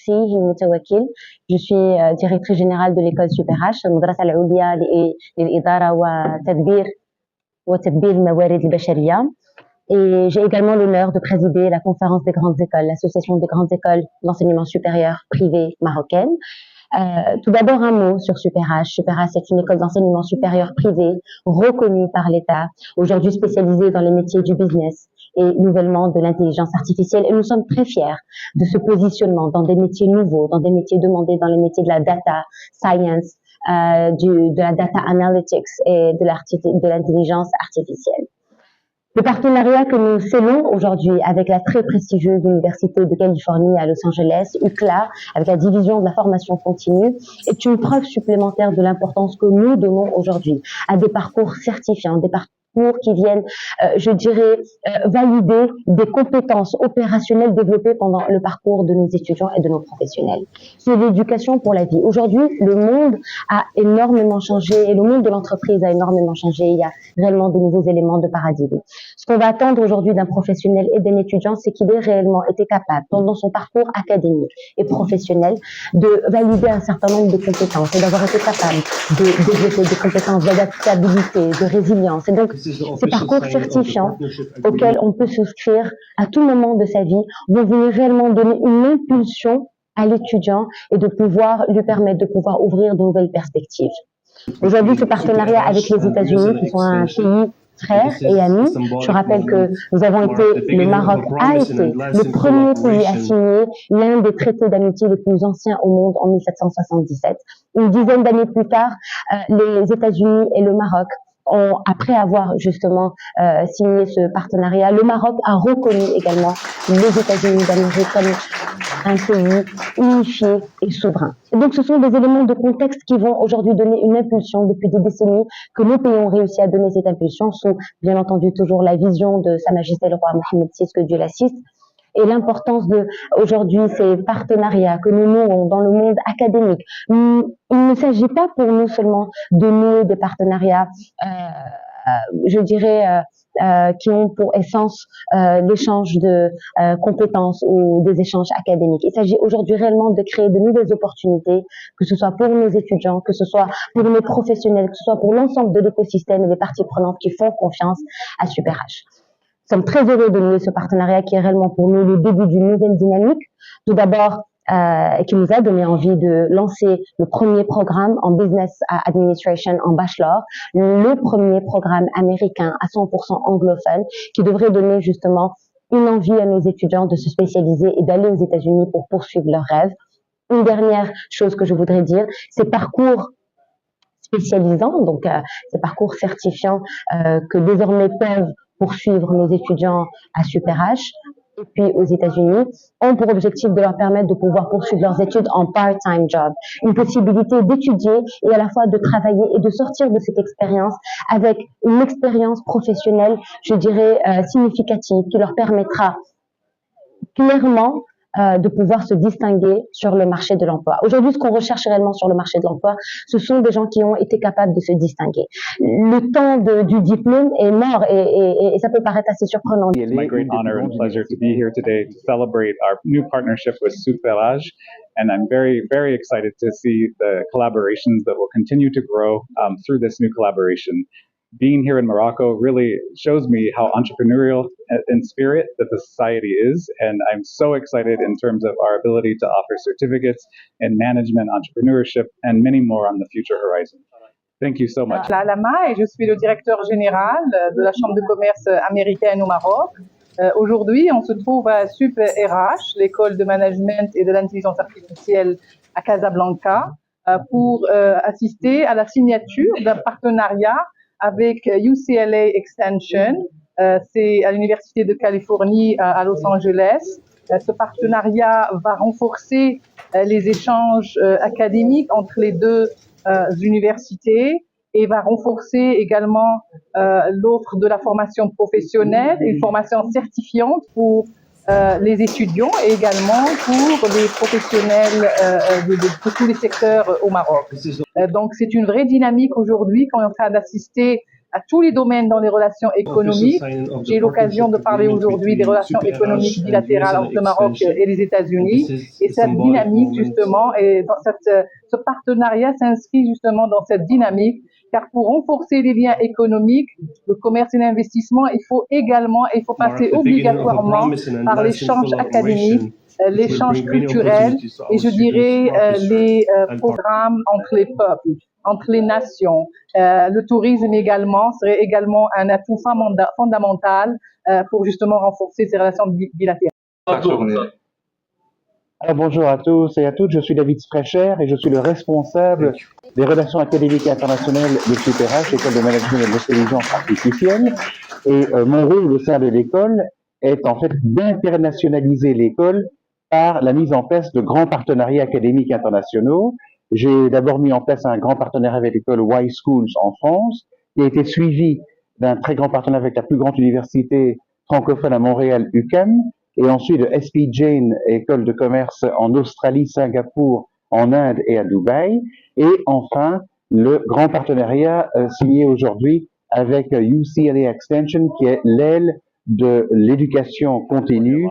نفسي هي متوكل. Je suis directrice générale de l'école SuperH, المدرسة العليا للإدارة وتدبير الموارد البشرية. Et j'ai également l'honneur de présider la conférence des grandes écoles, l'association des grandes écoles d'enseignement supérieur privées marocaines. Tout d'abord, un mot sur SuperH. SuperH, c'est une école d'enseignement supérieur privée reconnue par l'État, aujourd'hui spécialisée dans les métiers du business et nouvellement de l'intelligence artificielle. Et nous sommes très fiers de ce positionnement dans des métiers nouveaux, dans des métiers demandés, dans les métiers de la data science, de la data analytics et de l'intelligence artificielle. Le partenariat que nous scellons aujourd'hui avec la très prestigieuse Université de Californie à Los Angeles, UCLA, avec la division de la formation continue, est une preuve supplémentaire de l'importance que nous donnons aujourd'hui à des parcours certifiants, des parcours qui viennent, je dirais, valider des compétences opérationnelles développées pendant le parcours de nos étudiants et de nos professionnels. C'est l'éducation pour la vie. Aujourd'hui, le monde a énormément changé et le monde de l'entreprise a énormément changé. Il y a réellement de nouveaux éléments de paradigme. Ce qu'on va attendre aujourd'hui d'un professionnel et d'un étudiant, c'est qu'il ait réellement été capable, pendant son parcours académique et professionnel, de valider un certain nombre de compétences et d'avoir été capable de développer des compétences d'adaptabilité, de résilience. Et donc, ces parcours certifiants auxquels on peut souscrire à tout moment de sa vie vont venir réellement donner une impulsion à l'étudiant et de pouvoir lui permettre de pouvoir ouvrir de nouvelles perspectives. Aujourd'hui, ce partenariat avec les États-Unis, qui sont un pays frères et amis. Je rappelle que nous avons été, le Maroc a été le premier pays à signer l'un des traités d'amitié les plus anciens au monde en 1777. Une dizaine d'années plus tard, les États-Unis et le Maroc après avoir justement signé ce partenariat, le Maroc a reconnu également les États-Unis d'Amérique comme un pays unifié et souverain. Et donc ce sont des éléments de contexte qui vont aujourd'hui donner une impulsion depuis des décennies que nos pays ont réussi à donner cette impulsion sous bien entendu toujours la vision de Sa Majesté le roi Mohammed VI, que Dieu l'assiste. Et l'importance de aujourd'hui ces partenariats que nous nouons dans le monde académique. Il ne s'agit pas pour nous seulement de nouer des partenariats, je dirais, qui ont pour essence l'échange de compétences ou des échanges académiques. Il s'agit aujourd'hui réellement de créer de nouvelles opportunités, que ce soit pour nos étudiants, que ce soit pour nos professionnels, que ce soit pour l'ensemble de l'écosystème et des parties prenantes qui font confiance à SuperH. Nous sommes très heureux de nouer ce partenariat qui est réellement pour nous le début d'une nouvelle dynamique. Tout d'abord, et qui nous a donné envie de lancer le premier programme en Business Administration en bachelor, le premier programme américain à 100% anglophone qui devrait donner justement une envie à nos étudiants de se spécialiser et d'aller aux États-Unis pour poursuivre leurs rêves. Une dernière chose que je voudrais dire, ces parcours spécialisants, donc ces parcours certifiants que désormais peuvent poursuivre nos étudiants à SuperH et puis aux États-Unis, ont pour objectif de leur permettre de pouvoir poursuivre leurs études en part-time job. Une possibilité d'étudier et à la fois de travailler et de sortir de cette expérience avec une expérience professionnelle, je dirais, significative qui leur permettra clairement de pouvoir se distinguer sur le marché de l'emploi. Aujourd'hui, ce qu'on recherche réellement sur le marché de l'emploi, ce sont des gens qui ont été capables de se distinguer. Le temps du diplôme est mort et ça peut paraître assez surprenant. It's my great honor and pleasure to be here today to celebrate our new partnership with SuperH, and I'm very, very excited to see the collaborations that will continue to grow through this new collaboration. Being here in Morocco really shows me how entrepreneurial in spirit that the society is, and I'm so excited in terms of our ability to offer certificates in management, entrepreneurship, and many more on the future horizon. Thank you so much. Alama et je suis le directeur général de la Chambre de commerce américaine au Maroc. Aujourd'hui, on se trouve à SuperH, l'école de management et de l'intelligence artificielle à Casablanca, pour assister à la signature d'un partenariat avec UCLA Extension, c'est à l'Université de Californie à Los Angeles. Ce partenariat va renforcer les échanges académiques entre les deux universités et va renforcer également l'offre de la formation professionnelle, une formation certifiante pour les étudiants et également pour les professionnels de tous les secteurs au Maroc. Donc c'est une vraie dynamique aujourd'hui qu'on est en train d'assister à tous les domaines dans les relations économiques. J'ai eu l'occasion de parler aujourd'hui des relations économiques bilatérales entre le Maroc et les États-Unis. Et cette dynamique, justement, et dans ce partenariat s'inscrit justement dans cette dynamique, car pour renforcer les liens économiques, le commerce et l'investissement, il faut passer obligatoirement par l'échange académique, l'échange culturel et je dirais les programmes entre les peuples, entre les nations. Le tourisme également serait également un atout fondamental pour justement renforcer ces relations bilatérales. Alors, bonjour à tous et à toutes, je suis David Sprecher et je suis le responsable des relations académiques et internationales de SUPERH, École de Management et de l'Intelligence Artificielle. Et mon rôle au sein de l'école est en fait d'internationaliser l'école par la mise en place de grands partenariats académiques internationaux. J'ai d'abord mis en place un grand partenariat avec l'école Y Schools en France, qui a été suivi d'un très grand partenariat avec la plus grande université francophone à Montréal, UQAM, et ensuite de SP Jain, école de commerce en Australie, Singapour, en Inde et à Dubaï. Et enfin, le grand partenariat signé aujourd'hui avec UCLA Extension, qui est l'aile de l'éducation continue